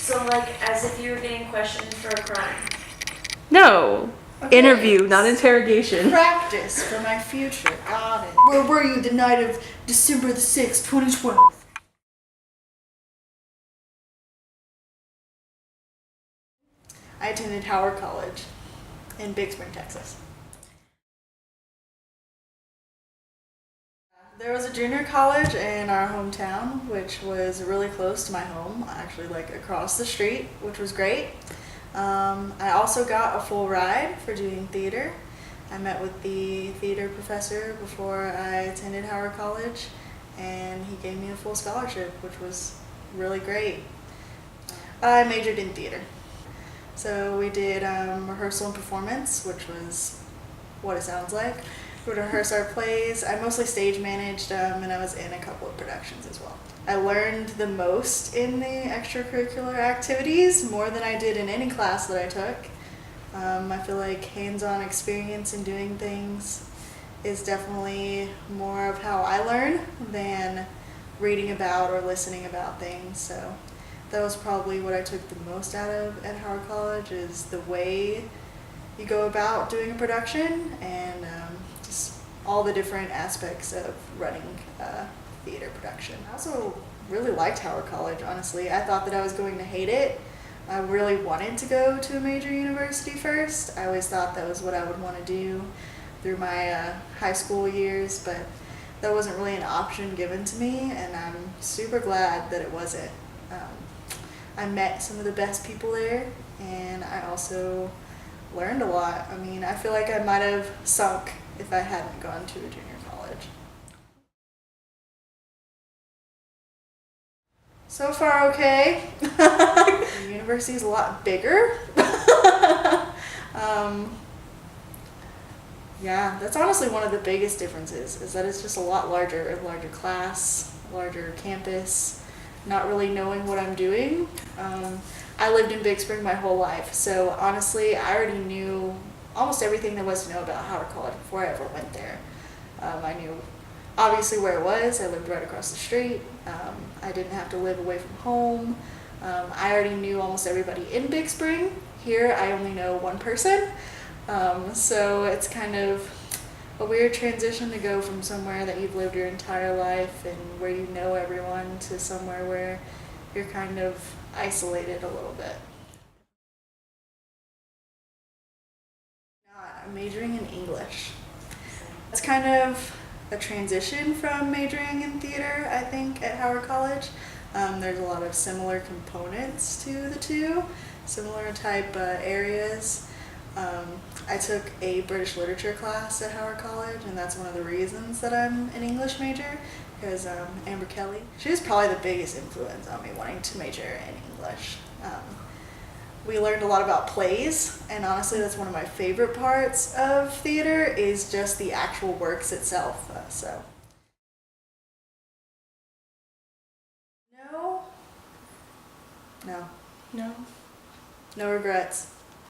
So like as if you were getting questioned for a crime. No. Okay. Interview, not interrogation. Practice for my future. Got it. Where were you the night of December the 6th, 2012? I attended Howard College in Big Spring, Texas. There was a junior college in our hometown, which was really close to my home, actually like across the street, which was great. I also got a full ride for doing theater. I met with the theater professor before I attended Howard College, and he gave me a full scholarship, which was really great. I majored in theater. So we did rehearsal and performance, which was what it sounds like. We would rehearse our plays. I mostly stage managed, and I was in a couple of productions as well. I learned the most in the extracurricular activities, more than I did in any class that I took. I feel like hands-on experience in doing things is definitely more of how I learn than reading about or listening about things. So that was probably what I took the most out of at Howard College, is the way you go about doing a production and just all the different aspects of running a theater production. I also really liked Howard College, honestly. I thought that I was going to hate it. I really wanted to go to a major university first. I always thought that was what I would want to do through my high school years, but that wasn't really an option given to me, and I'm super glad that it wasn't. I met some of the best people there, and I also learned a lot. I mean, I feel like I might have sunk if I hadn't gone to a junior college. So far, okay. The university is a lot bigger. Yeah, that's honestly one of the biggest differences, is that it's just a lot larger, a larger class, larger campus, not really knowing what I'm doing. I lived in Big Spring my whole life, so honestly, I already knew almost everything there was to know about Howard College before I ever went there. I knew obviously where it was. I lived right across the street. I didn't have to live away from home. I already knew almost everybody in Big Spring. Here, I only know one person. So it's kind of a weird transition to go from somewhere that you've lived your entire life and where you know everyone to somewhere where you're kind of isolated a little bit. I'm majoring in English. It's kind of a transition from majoring in theater, I think, at Howard College. There's a lot of similar components to the two, similar type areas. I took a British literature class at Howard College, and that's one of the reasons that I'm an English major, because Amber Kelly, she was probably the biggest influence on me wanting to major in English. We learned a lot about plays, and honestly that's one of my favorite parts of theater, is just the actual works itself. No, no regrets.